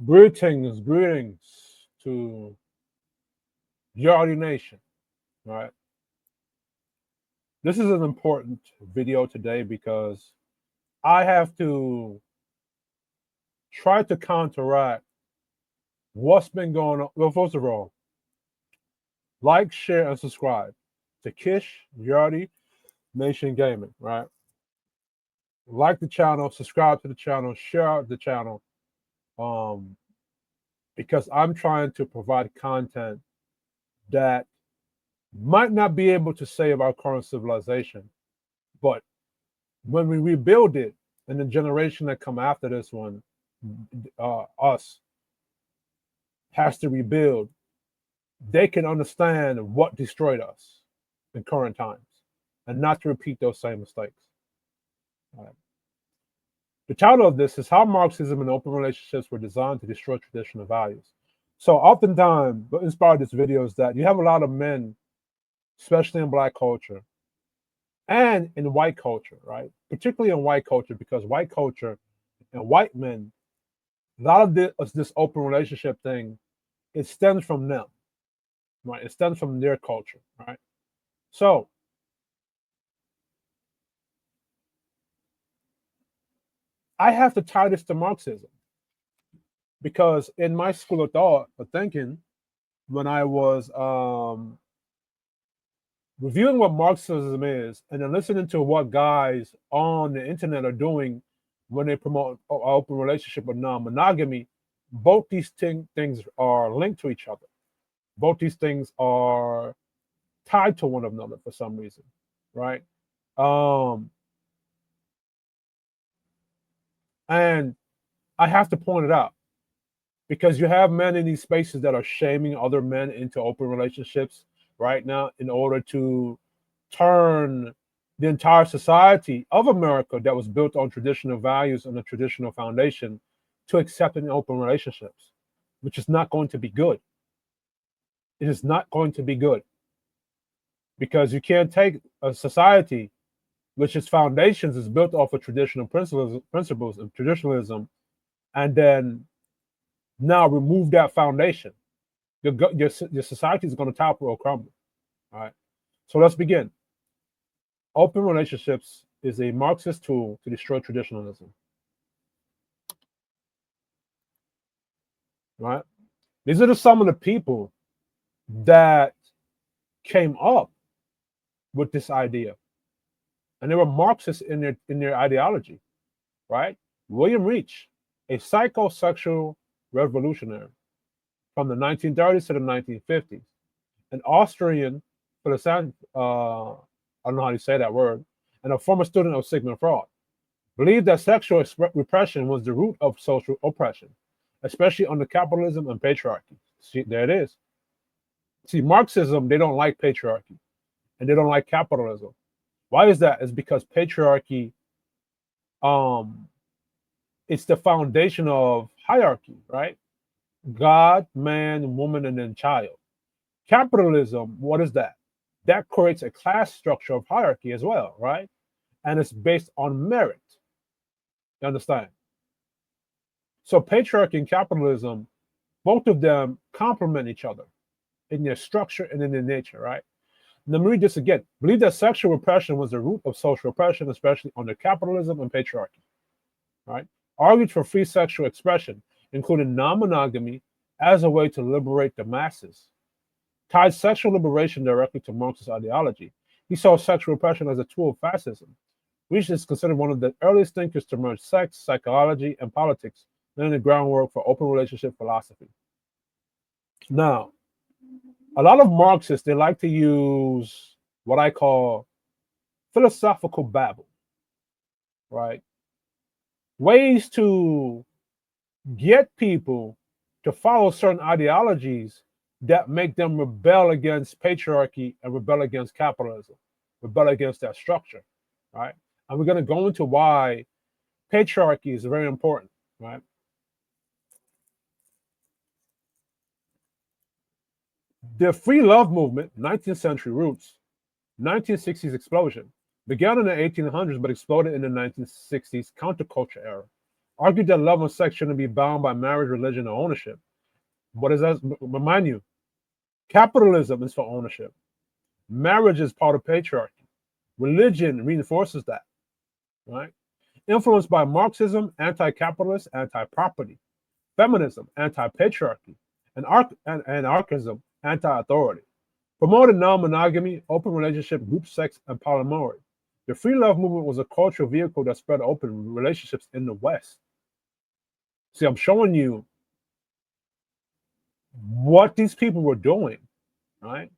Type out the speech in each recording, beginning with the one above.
Greetings to Yardi Nation, right? This is an important video today because I have to try to counteract what's been going on. Well, first of all, like, share, and subscribe to Kish Yardi Nation Gaming, right? Like the channel, subscribe to the channel, share out the channel, um, because I'm trying to provide content that might not be able to save our current civilization, but when we rebuild it and the generation that come after this one, us, has to rebuild, they can understand what destroyed us in current times and not to repeat those same mistakes. Right. The title of this is How Marxism and Open Relationships Were Designed to Destroy Traditional Values. So oftentimes, what inspired this video is that you have a lot of men, especially in Black culture and in white culture, right? Particularly in white culture, because white culture and white men, a lot of this open relationship thing, it stems from them, right? It stems from their culture, right? So I have to tie this to Marxism because in my school of thought or thinking, when I was reviewing what Marxism is and then listening to what guys on the internet are doing when they promote an open relationship or non-monogamy, both these things are linked to each other. Both these things are tied to one another for some reason, right? And I have to point it out because you have men in these spaces that are shaming other men into open relationships right now in order to turn the entire society of America that was built on traditional values and a traditional foundation to accepting open relationships, which is not going to be good. It is not going to be good because you can't take a society which its foundations is built off of traditional principles of traditionalism and then now remove that foundation. Your society is going to topple or crumble. All right. So let's begin. Open relationships is a Marxist tool to destroy traditionalism. Right. These are some of the people that came up with this idea, and they were Marxists in their ideology. Right. William Reich, a psychosexual revolutionary from the 1930s to the 1950s, an Austrian philosopher, I don't know how to say that word, and a former student of Sigmund Freud, believed that sexual repression was the root of social oppression, especially under capitalism and patriarchy. See, there it is. See, Marxism, they don't like patriarchy and they don't like capitalism. Why is that? It's because patriarchy, it's the foundation of hierarchy, right? God, man, woman, and then child. Capitalism, what is that? That creates a class structure of hierarchy as well, right? And it's based on merit. You understand? So patriarchy and capitalism, both of them complement each other in their structure and in their nature, right? Let me read this again. Believe that sexual repression was the root of social oppression, especially under capitalism and patriarchy, right? Argued for free sexual expression, including non-monogamy, as a way to liberate the masses. Tied sexual liberation directly to Marxist ideology. He saw sexual repression as a tool of fascism. Reich is considered one of the earliest thinkers to merge sex, psychology, and politics, laying the groundwork for open relationship philosophy. Now, a lot of Marxists, they like to use what I call philosophical babble, right? Ways to get people to follow certain ideologies that make them rebel against patriarchy and rebel against capitalism, rebel against that structure, right? And we're going to go into why patriarchy is very important, right? The free love movement, 19th century roots, 1960s explosion, began in the 1800s but exploded in the 1960s counterculture era. argued that love and sex shouldn't be bound by marriage, religion, or ownership. What does that remind you? Capitalism is for ownership. Marriage is part of patriarchy. Religion reinforces that, right? Influenced by Marxism, anti-capitalist, anti-property. Feminism, anti-patriarchy. And anarchism, anti-authority. Promoted non-monogamy, open relationship, group sex, and polyamory. The free love movement was a cultural vehicle that spread open relationships in the West. See, I'm showing you what these people were doing, right?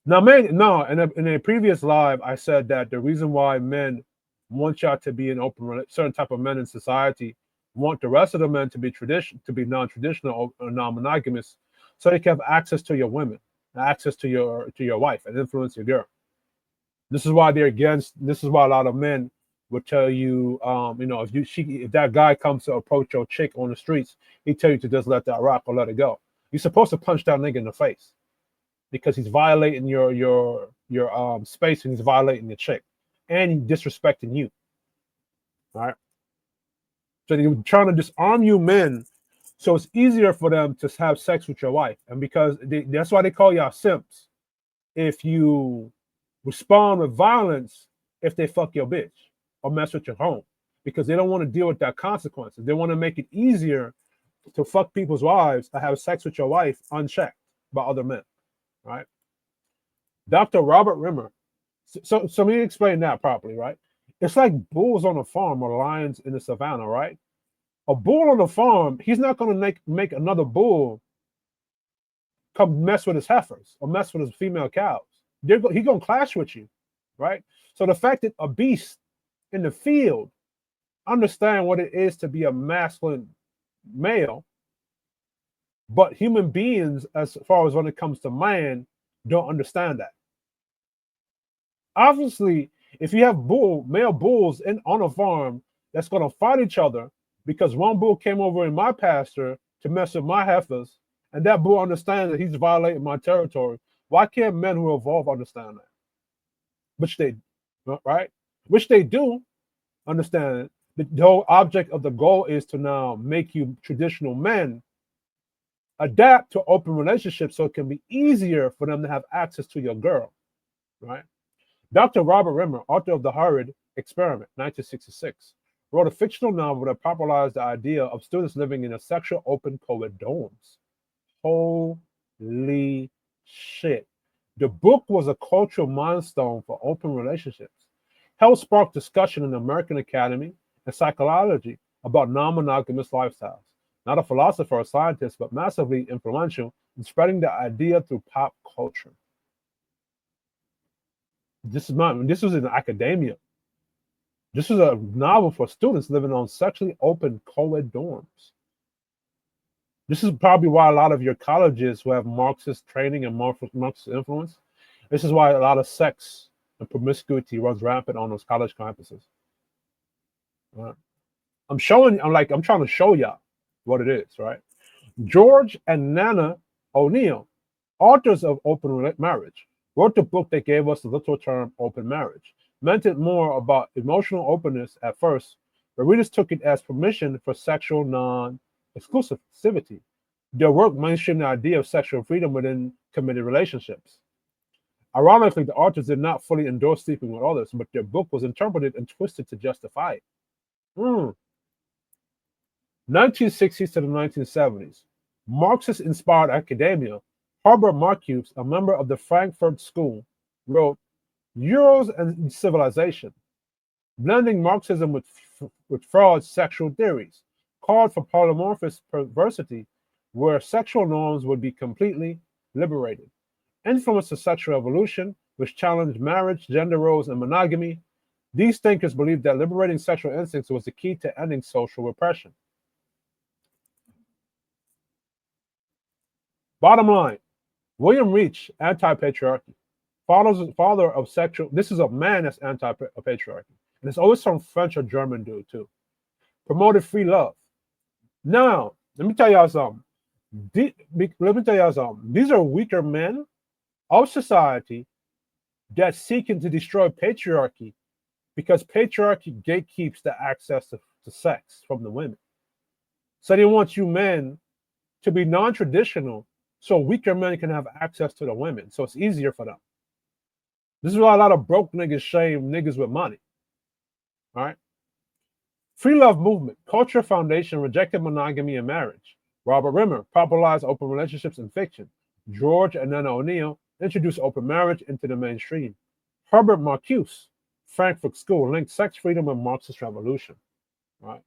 Now, man, no, in a previous live, I said that the reason why men want y'all to be an open, certain type of men in society want the rest of the men to be non-traditional or non-monogamous, so they can have access to your women, access to your wife, and influence your girl. This is why they're against. This is why a lot of men would tell you, if that guy comes to approach your chick on the streets, he tell you to just let that rock or let it go. You're supposed to punch that nigga in the face because he's violating your space and he's violating the chick and he's disrespecting you. All right. So they're trying to disarm you men, so it's easier for them to have sex with your wife, and because that's why they call y'all simps. If you respond with violence, if they fuck your bitch or mess with your home, because they don't want to deal with that consequences. They want to make it easier to fuck people's wives or have sex with your wife unchecked by other men, right? Dr. Robert Rimmer. So let me explain that properly, right? It's like bulls on a farm or lions in the savannah, right? A bull on the farm, he's not going to make another bull come mess with his heifers or mess with his female cows. He's going to clash with you, right? So the fact that a beast in the field understand what it is to be a masculine male, but human beings, as far as when it comes to man, don't understand that. Obviously, if you have male bulls on a farm that's going to fight each other because one bull came over in my pasture to mess with my heifers, and that bull understands that he's violating my territory, why can't men who evolve understand that? Which they, right? Which they do understand. The whole object of the goal is to now make you traditional men adapt to open relationships so it can be easier for them to have access to your girl, right? Dr. Robert Rimmer, author of The Harvard Experiment, 1966, wrote a fictional novel that popularized the idea of students living in a sexual open co-ed dorms. Holy shit. The book was a cultural milestone for open relationships. Helped spark discussion in the American Academy and Psychology about non-monogamous lifestyles. Not a philosopher or scientist, but massively influential in spreading the idea through pop culture. This was in academia. This is a novel for students living on sexually open co-ed dorms. This is probably why a lot of your colleges who have Marxist training and Marxist influence, this is why a lot of sex and promiscuity runs rampant on those college campuses. I'm trying to show y'all what it is, right? George and Nana O'Neill, authors of Open Marriage, wrote the book that gave us the literal term open marriage. Meant it more about emotional openness at first, but readers took it as permission for sexual non-exclusivity. Their work mainstreamed the idea of sexual freedom within committed relationships. Ironically, the authors did not fully endorse sleeping with others, but their book was interpreted and twisted to justify it. 1960s to the 1970s, Marxist-inspired academia, Herbert Marcuse, a member of the Frankfurt School, wrote Euros and Civilization, blending Marxism with Freud's sexual theories, called for polymorphous perversity, where sexual norms would be completely liberated. Influenced the sexual evolution, which challenged marriage, gender roles, and monogamy. These thinkers believed that liberating sexual instincts was the key to ending social repression. Bottom line, William Reich, anti-patriarchy, father of sexual. This is a man that's anti-patriarchy, and it's always some French or German dude too. Promoted free love. Now, let me tell y'all something. These are weaker men of society that's seeking to destroy patriarchy because patriarchy gatekeeps the access to sex from the women. So they want you men to be non-traditional so weaker men can have access to the women. So it's easier for them. This is why a lot of broke niggas shame niggas with money. All right. Free love movement, culture foundation rejected monogamy and marriage. Robert Rimmer popularized open relationships in fiction. George and Nana O'Neill introduced open marriage into the mainstream. Herbert Marcuse, Frankfurt School, linked sex freedom and Marxist revolution. All right.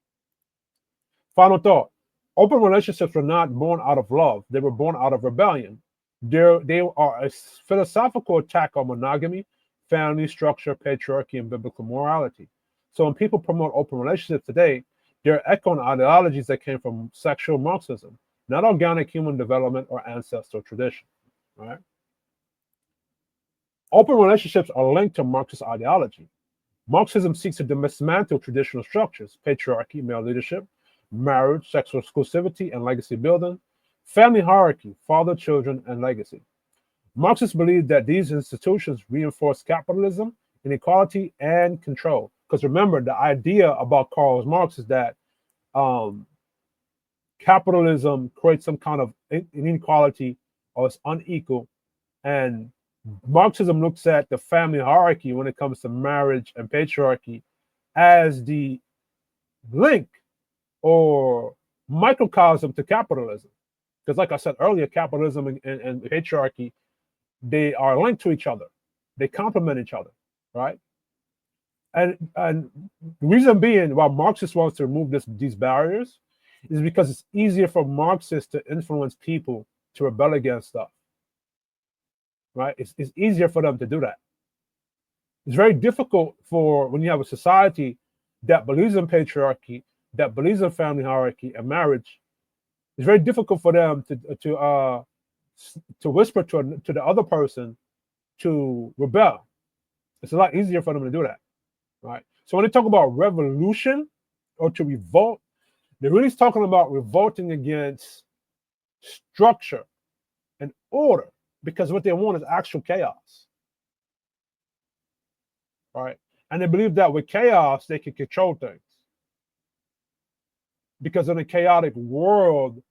Final thought. Open relationships were not born out of love. They were born out of rebellion. They are a philosophical attack on monogamy, family structure, patriarchy, and biblical morality. So when people promote open relationships today, they're echoing ideologies that came from sexual Marxism, not organic human development or ancestral tradition. Right? Open relationships are linked to Marxist ideology. Marxism seeks to dismantle traditional structures, patriarchy, male leadership, marriage, sexual exclusivity, and legacy building, family hierarchy, father, children, and legacy. Marxists believe that these institutions reinforce capitalism, inequality, and control. Because remember, the idea about Karl Marx is that capitalism creates some kind of inequality or it's unequal. And Marxism looks at the family hierarchy when it comes to marriage and patriarchy as the link or microcosm to capitalism. Because like I said earlier, capitalism and patriarchy, they are linked to each other. They complement each other, right? And the reason being why Marxist wants to remove these barriers is because it's easier for Marxists to influence people to rebel against stuff, right? It's easier for them to do that. It's very difficult for when you have a society that believes in patriarchy, that believes in family hierarchy and marriage. It's very difficult for them to whisper to the other person to rebel. It's a lot easier for them to do that, right? So when they talk about revolution or to revolt, they're really talking about revolting against structure and order, because what they want is actual chaos, right? And they believe that with chaos, they can control things. Because in a chaotic world,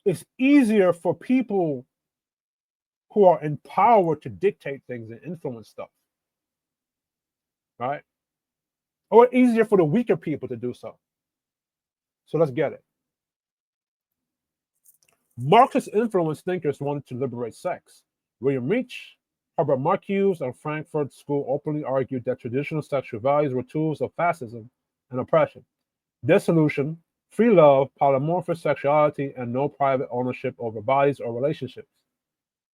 it's easier for people who are in power to dictate things and influence stuff, right? Or easier for the weaker people to do so. So let's get it. Marxist influence thinkers wanted to liberate sex. William Reich, Herbert Marcuse, and Frankfurt School openly argued that traditional sexual values were tools of fascism and oppression. Their solution: free love, polymorphous sexuality, and no private ownership over bodies or relationships.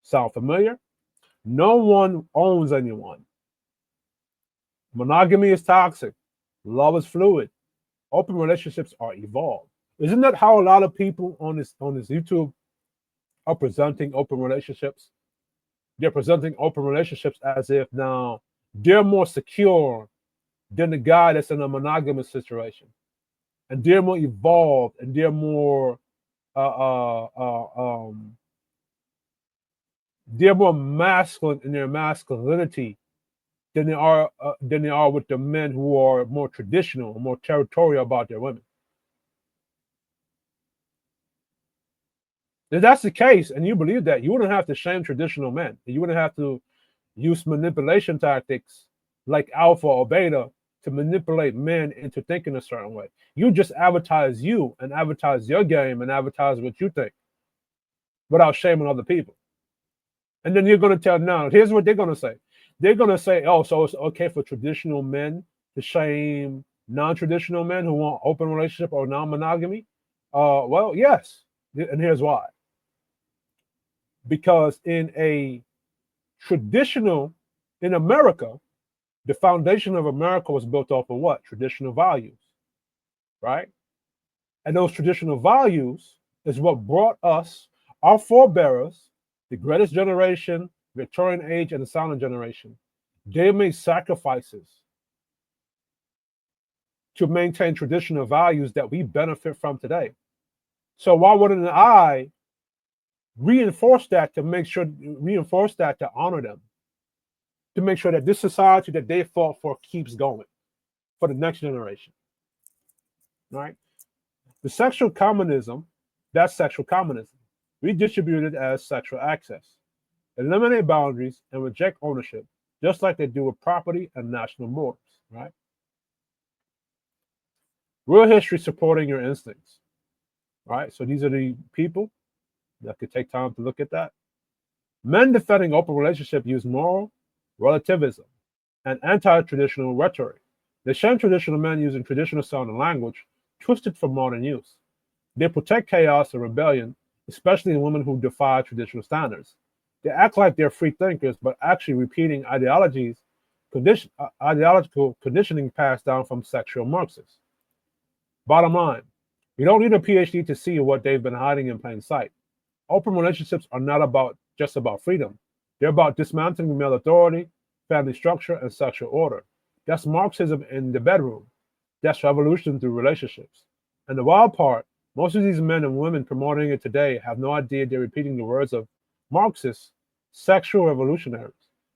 Sound familiar? No one owns anyone. Monogamy is toxic. Love is fluid. Open relationships are evolved. Isn't that how a lot of people on this YouTube are presenting open relationships? They're presenting open relationships as if now they're more secure than the guy that's in a monogamous situation, and they're more evolved, and they're more masculine in their masculinity than they are with the men who are more traditional, more territorial about their women. If that's the case, and you believe that, you wouldn't have to shame traditional men. You wouldn't have to use manipulation tactics like alpha or beta to manipulate men into thinking a certain way. You just advertise you and advertise your game and advertise what you think without shaming other people. And then you're going to tell, now, here's what they're going to say. They're going to say, oh, so it's okay for traditional men to shame non-traditional men who want open relationship or non-monogamy? Well, yes. And here's why. Because in America, the foundation of America was built off of what? Traditional values, right? And those traditional values is what brought us, our forebearers, the greatest generation, Victorian age, and the silent generation. They made sacrifices to maintain traditional values that we benefit from today. So why wouldn't I reinforce that to honor them, to make sure that this society that they fought for keeps going for the next generation, right? The sexual communism, that's sexual communism, redistributed as sexual access, eliminate boundaries, and reject ownership, just like they do with property and national borders, right? Real history supporting your instincts, right? So these are the people that could take time to look at that. Men defending open relationship use moral relativism and anti-traditional rhetoric. They shame traditional men using traditional sounding language, twisted for modern use. They protect chaos and rebellion, especially in women who defy traditional standards. They act like they're free thinkers, but actually repeating ideological conditioning passed down from sexual Marxists. Bottom line, you don't need a PhD to see what they've been hiding in plain sight. Open relationships are not just about freedom. They're about dismantling male authority, family structure, and sexual order. That's Marxism in the bedroom. That's revolution through relationships. And the wild part, most of these men and women promoting it today have no idea they're repeating the words of Marxist sexual revolutionaries.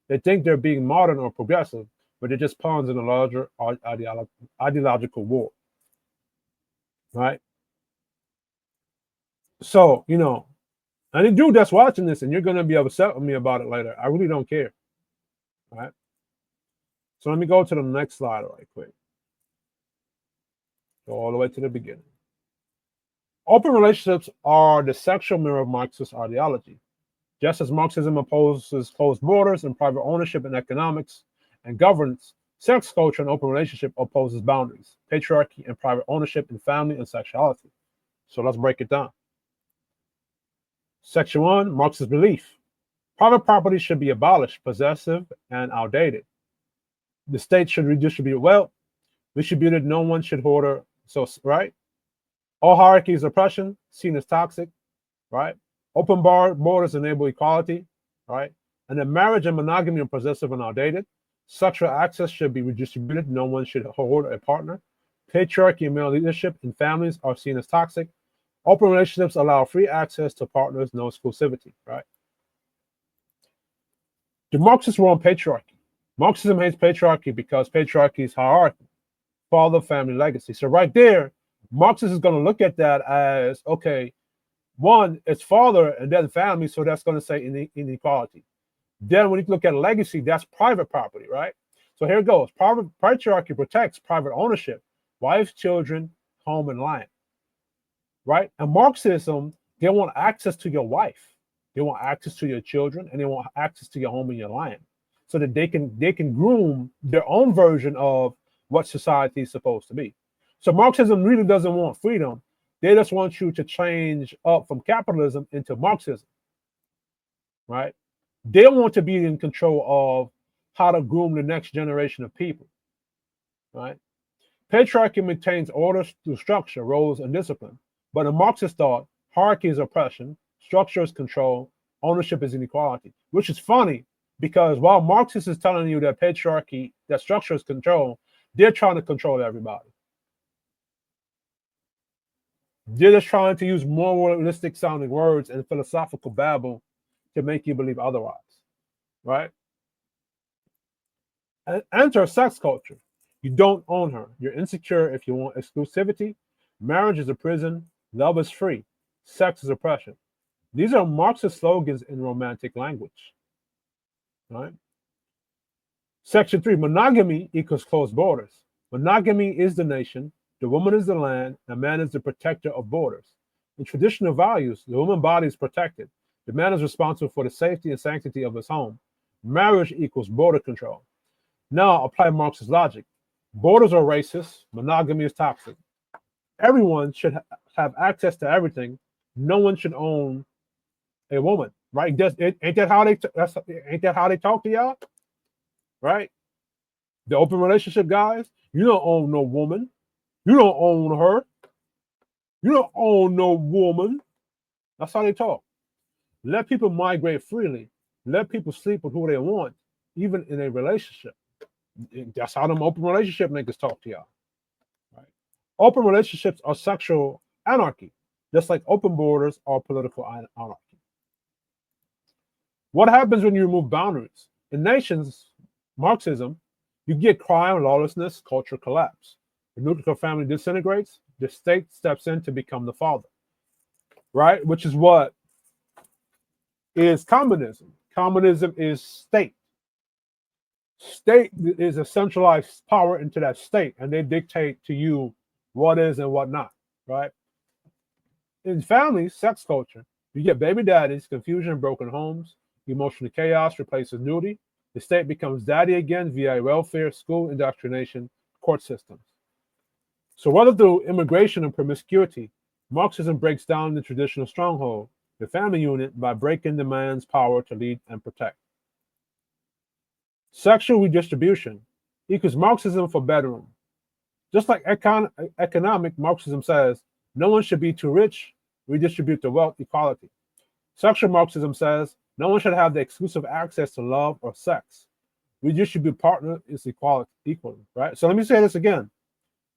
They think they're being modern or progressive, but they're just pawns in a larger ideological war. Right? So, any dude that's watching this and you're going to be upset with me about it later, I really don't care. All right? So let me go to the next slide right quick. Go all the way to the beginning. Open relationships are the sexual mirror of Marxist ideology. Just as Marxism opposes closed borders and private ownership in economics and governance, sex culture and open relationship opposes boundaries, patriarchy, and private ownership in family and sexuality. So let's break it down. Section 1, Marxist belief. Private property should be abolished, possessive, and outdated. The state should redistribute wealth. Distributed, no one should hoard or so, right? All hierarchy is oppression, seen as toxic, right? Open borders enable equality, right? And then marriage and monogamy are possessive and outdated. Sexual access should be redistributed. No one should hoard a partner. Patriarchy and male leadership in families are seen as toxic. Open relationships allow free access to partners, no exclusivity, right? The Marxists were on patriarchy. Marxism hates patriarchy because patriarchy is hierarchy, father, family, legacy. So right there, Marxist is going to look at that as, okay, one, it's father and then family, so that's going to say inequality. Then when you look at legacy, that's private property, right? So here it goes. Patriarchy protects private ownership, wives, children, home, and land, right? And Marxism, they want access to your wife. They want access to your children, and they want access to your home and your land, so that they can groom their own version of what society is supposed to be. So Marxism really doesn't want freedom. They just want you to change up from capitalism into Marxism, right? They want to be in control of how to groom the next generation of people, right? Patriarchy maintains order through structure, roles, and discipline. But in Marxist thought, hierarchy is oppression, structure is control, ownership is inequality, which is funny because while Marxist is telling you that patriarchy, that structure is control, they're trying to control everybody. They're just trying to use more realistic sounding words and philosophical babble to make you believe otherwise, right? And enter sex culture. You don't own her. You're insecure if you want exclusivity. Marriage is a prison. Love is free. Sex is oppression. These are Marxist slogans in romantic language, right? Section 3, monogamy equals closed borders. Monogamy is the nation, the woman is the land, and man is the protector of borders. In traditional values, the woman's body is protected. The man is responsible for the safety and sanctity of his home. Marriage equals border control. Now apply Marxist logic. Borders are racist. Monogamy is toxic. Everyone should have access to everything. No one should own a woman, right? Ain't that how they talk to y'all, right? The open relationship guys, you don't own no woman. You don't own her. You don't own no woman. That's how they talk. Let people migrate freely. Let people sleep with who they want, even in a relationship. That's how them open relationship niggas talk to y'all. Right? Open relationships are sexual anarchy, just like open borders are political anarchy. What happens when you remove boundaries? In nations, Marxism, you get crime, lawlessness, culture collapse. The nuclear family disintegrates, the state steps in to become the father, right? Which is what is communism. Communism is state. State is a centralized power into that state, and they dictate to you what is and what not, right? In families, sex culture, you get baby daddies, confusion, broken homes, emotional chaos replaces nudity. The state becomes daddy again via welfare, school, indoctrination, court systems. So whether through immigration and promiscuity, Marxism breaks down the traditional stronghold, the family unit, by breaking the man's power to lead and protect. Sexual redistribution equals Marxism for bedroom. Just like economic, Marxism says no one should be too rich, redistribute the wealth, equality. Sexual Marxism says no one should have the exclusive access to love or sex. Redistribute partner is equality, equally, right? So let me say this again.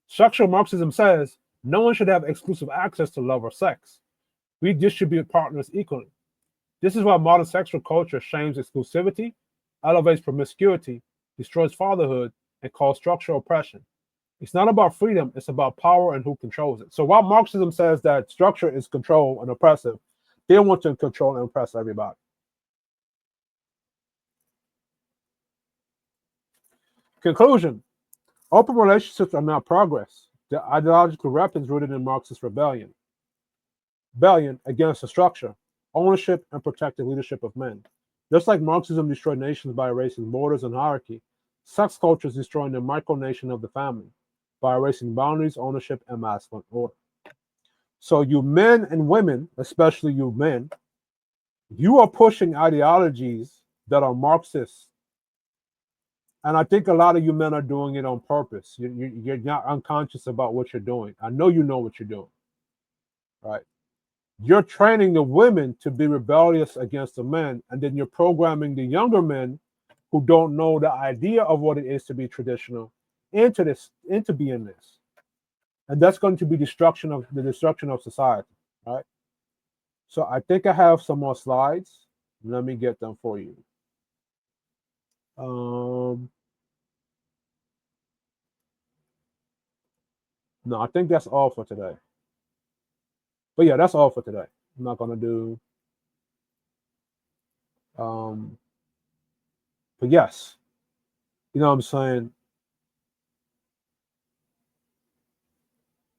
Sexual Marxism says no one should have exclusive access to love or sex. Redistribute partners equally. This is why modern sexual culture shames exclusivity, elevates promiscuity, destroys fatherhood, and calls structural oppression. It's not about freedom, it's about power and who controls it. So while Marxism says that structure is control and oppressive, they want to control and oppress everybody. Conclusion. Open relationships are not progress. They're ideological weapons rooted in Marxist rebellion. Rebellion against the structure, ownership, and protective leadership of men. Just like Marxism destroyed nations by erasing borders and hierarchy, sex culture is destroying the micronation of the family by erasing boundaries, ownership, and masculine order. So you men and women, especially you men, you are pushing ideologies that are Marxist. And I think a lot of you men are doing it on purpose. You're not unconscious about what you're doing. I know you know what you're doing, right? You're training the women to be rebellious against the men, and then you're programming the younger men who don't know the idea of what it is to be traditional into being this. And that's going to be the destruction of society, right? So I think I have some more slides. Let me get them for you. No, I think that's all for today. But yeah, that's all for today. I'm not gonna do. But yes, you know what I'm saying.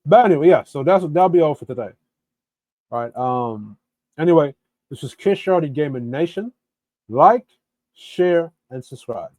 But anyway, yeah. So that'll be all for today. All right. Anyway, this is Kid Shorty Gaming Nation. Like, share, and subscribe.